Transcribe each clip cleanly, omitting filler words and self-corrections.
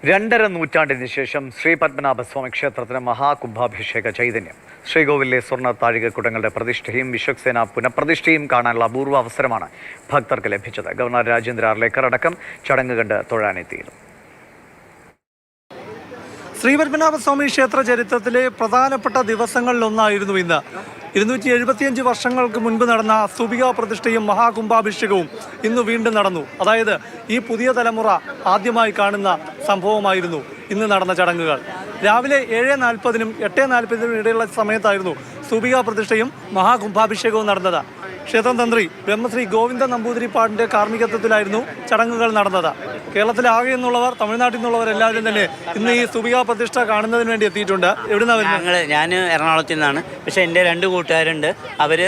2.5 നൂറ്റാണ്ടിന് ശേഷം ശ്രീ പത്മനാഭസ്വാമി ക്ഷേത്രത്തിന് മഹാകുംഭാഭിഷേക ചൈതന്യം. ശ്രീകോവിലെ സ്വർണ്ണ താഴികക്കുടങ്ങളുടെ പ്രതിഷ്ഠയും വിശ്വക്സേന പുനഃപ്രതിഷ്ഠയും കാണാനുള്ള അപൂർവ അവസരമാണ് ഭക്തർക്ക് ലഭിച്ചത്. ഗവർണർ രാജേന്ദ്ര ആർലേക്കർ അടക്കം ചടങ്ങ് കണ്ട് തൊഴാനെത്തിയിരുന്നു. ശ്രീ പത്മനാഭസ്വാമി ക്ഷേത്ര ചരിത്രത്തിലെ പ്രധാനപ്പെട്ട ദിവസങ്ങളിലൊന്നായിരുന്നു ഇന്ന്. 275 വർഷങ്ങൾക്ക് മുൻപ് നടന്ന സ്തൂപികാ പ്രതിഷ്ഠയും മഹാകുംഭാഭിഷേകവും ഇന്ന് വീണ്ടും നടന്നു. അതായത് ഈ പുതിയ തലമുറ ആദ്യമായി കാണുന്ന സംഭവമായിരുന്നു ഇന്ന് നടന്ന ചടങ്ങുകൾ. രാവിലെ 7:40-നും 8:40-നും ഇടയിലുള്ള സമയത്തായിരുന്നു സ്തൂപികാ പ്രതിഷ്ഠയും മഹാകുംഭാഭിഷേകവും നടന്നത്. ക്ഷേത്രം തന്ത്രി ബ്രഹ്മശ്രീ ഗോവിന്ദ നമ്പൂതിരിപ്പാടിന്റെ കാർമ്മികത്വത്തിലായിരുന്നു ചടങ്ങുകൾ നടന്നത്. കേരളത്തിലെ ആകെ നിന്നുള്ളവർ, തമിഴ്നാട്ടിൽ നിന്നുള്ളവർ എല്ലാവരും തന്നെ ഇന്ന് ഈ സ്തൂപികാ പ്രതിഷ്ഠ കാണുന്നതിന് വേണ്ടി എത്തിയിട്ടുണ്ട്. എവിടുന്നാ വരുന്നത്? ഞാൻ എറണാകുളത്തിൽ നിന്നാണ്. പക്ഷേ എൻ്റെ 2 കൂട്ടുകാരുണ്ട്. അവർ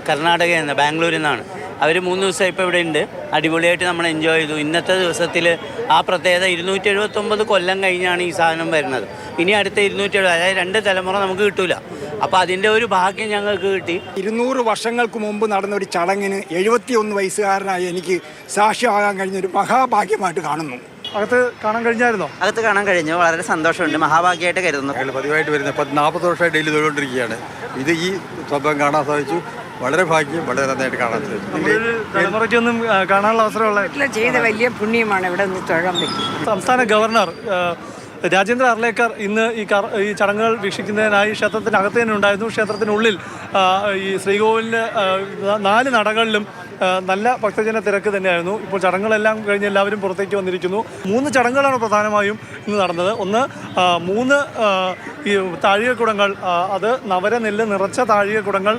കർണാടകയിൽ നിന്ന്, ബാംഗ്ലൂരിൽ നിന്നാണ്. അവർ 3 ദിവസം ഇപ്പോൾ ഇവിടെ ഉണ്ട്. അടിപൊളിയായിട്ട് നമ്മൾ എൻജോയ് ചെയ്തു. ഇന്നത്തെ ദിവസത്തിൽ ആ പ്രത്യേകത 279 കൊല്ലം കഴിഞ്ഞാണ് ഈ സാധനം വരുന്നത്. ഇനി അടുത്ത 270, അതായത് 2 തലമുറ നമുക്ക് കിട്ടൂല. അപ്പോൾ അതിൻ്റെ ഒരു ഭാഗ്യം ഞങ്ങൾക്ക് കിട്ടി. 200 വർഷങ്ങൾക്ക് മുമ്പ് നടന്ന ഒരു ചടങ്ങിന് 71 വയസ്സുകാരനായി എനിക്ക് സാക്ഷിയാകാൻ കഴിഞ്ഞൊരു മഹാഭാഗ്യമായിട്ട് കാണുന്നു. അകത്ത് കാണാൻ കഴിഞ്ഞായിരുന്നോ? അകത്ത് കാണാൻ കഴിഞ്ഞു. വളരെ സന്തോഷമുണ്ട്. മഹാഭാഗ്യമായിട്ട് കരുതുന്നു. പതിവായിട്ട് വരുന്നത് 40 വർഷമായിട്ട് ഡെയിലി തൊഴിലുകൊണ്ടിരിക്കുകയാണ്. ഇത് ഈ സംഭവം കാണാൻ സാധിച്ചു. വളരെ ഭാഗ്യം, വളരെ നന്നായിട്ട് കാണാൻ സാധിച്ചു. തലമുറയ്ക്കൊന്നും കാണാനുള്ള അവസരമുള്ള ചെയ്ത വലിയ പുണ്യമാണ് ഇവിടെ നിന്ന് തൊഴാൻ പറ്റി. സംസ്ഥാന ഗവർണർ രാജേന്ദ്ര ആർലേക്കർ ഇന്ന് ഈ ചടങ്ങുകൾ വീക്ഷിക്കുന്നതിനായി ക്ഷേത്രത്തിനകത്ത് തന്നെ ഉണ്ടായിരുന്നു. ക്ഷേത്രത്തിനുള്ളിൽ ഈ ശ്രീകോവിലിന് 4 നടകളിലും നല്ല ഭക്തജന തിരക്ക് തന്നെയായിരുന്നു. ഇപ്പോൾ ചടങ്ങുകളെല്ലാം കഴിഞ്ഞ് എല്ലാവരും പുറത്തേക്ക് വന്നിരിക്കുന്നു. 3 ചടങ്ങുകളാണ് പ്രധാനമായും ഇന്ന് നടന്നത്. ഒന്ന് 3 ഈ താഴികക്കുടങ്ങൾ, അത് നവരനെല്ല് നിറച്ച താഴികക്കുടങ്ങൾ,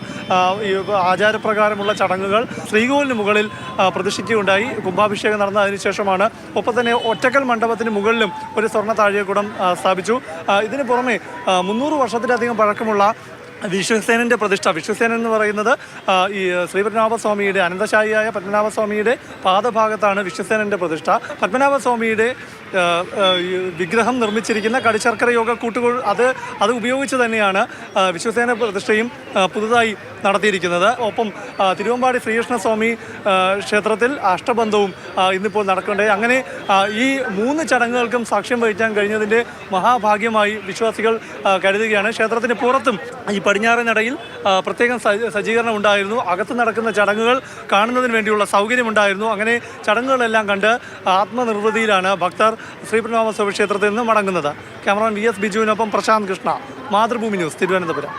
ഈ ആചാരപ്രകാരമുള്ള ചടങ്ങുകൾ ശ്രീകോവിലിന് മുകളിൽ പ്രതിഷ്ഠിക്കുകയുണ്ടായി. കുംഭാഭിഷേകം നടന്ന അതിനുശേഷമാണ്. ഒപ്പം തന്നെ ഒറ്റക്കൽ മണ്ഡപത്തിന് മുകളിലും ഒരു സ്വർണ്ണ താഴികക്കുടം സ്ഥാപിച്ചു. ഇതിന് പുറമെ 300 വർഷത്തിലധികം പഴക്കമുള്ള വിശ്വക്സേനൻ്റെ പ്രതിഷ്ഠ. വിശ്വക്സേനൻ എന്ന് പറയുന്നത് ഈ ശ്രീ പത്മനാഭസ്വാമിയുടെ, അനന്തശായിയായ പത്മനാഭസ്വാമിയുടെ പാദഭാഗത്താണ് വിശ്വക്സേനൻ്റെ പ്രതിഷ്ഠ. പത്മനാഭസ്വാമിയുടെ വിഗ്രഹം നിർമ്മിച്ചിരിക്കുന്ന കടിശർക്കര യോഗ കൂട്ടുകൾ അത് ഉപയോഗിച്ച് തന്നെയാണ് വിശ്വക്സേന പ്രതിഷ്ഠയും പുതുതായി നടത്തിയിരിക്കുന്നത്. ഒപ്പം തിരുവമ്പാടി ശ്രീകൃഷ്ണസ്വാമി ക്ഷേത്രത്തിൽ അഷ്ടബന്ധവും ഇന്നിപ്പോൾ നടക്കേണ്ടത്. അങ്ങനെ ഈ 3 ചടങ്ങുകൾക്കും സാക്ഷ്യം വഹിക്കാൻ കഴിഞ്ഞതിൻ്റെ മഹാഭാഗ്യമായി വിശ്വാസികൾ കരുതുകയാണ്. ക്ഷേത്രത്തിന് പുറത്തും ഈ പടിഞ്ഞാറൻ നടയിൽ പ്രത്യേകം സജ്ജീകരണം ഉണ്ടായിരുന്നു. അകത്ത് നടക്കുന്ന ചടങ്ങുകൾ കാണുന്നതിന് വേണ്ടിയുള്ള സൗകര്യമുണ്ടായിരുന്നു. അങ്ങനെ ചടങ്ങുകളെല്ലാം കണ്ട് ആത്മനിർവൃതിയിലാണ് ഭക്തർ ശ്രീ പത്മനാഭസ്വാമി ക്ഷേത്രത്തിൽ നിന്ന് മടങ്ങുന്നത്. ക്യാമറമാൻ VS ബിജുവിനൊപ്പം പ്രശാന്ത് കൃഷ്ണ, മാതൃഭൂമി ന്യൂസ്, തിരുവനന്തപുരം.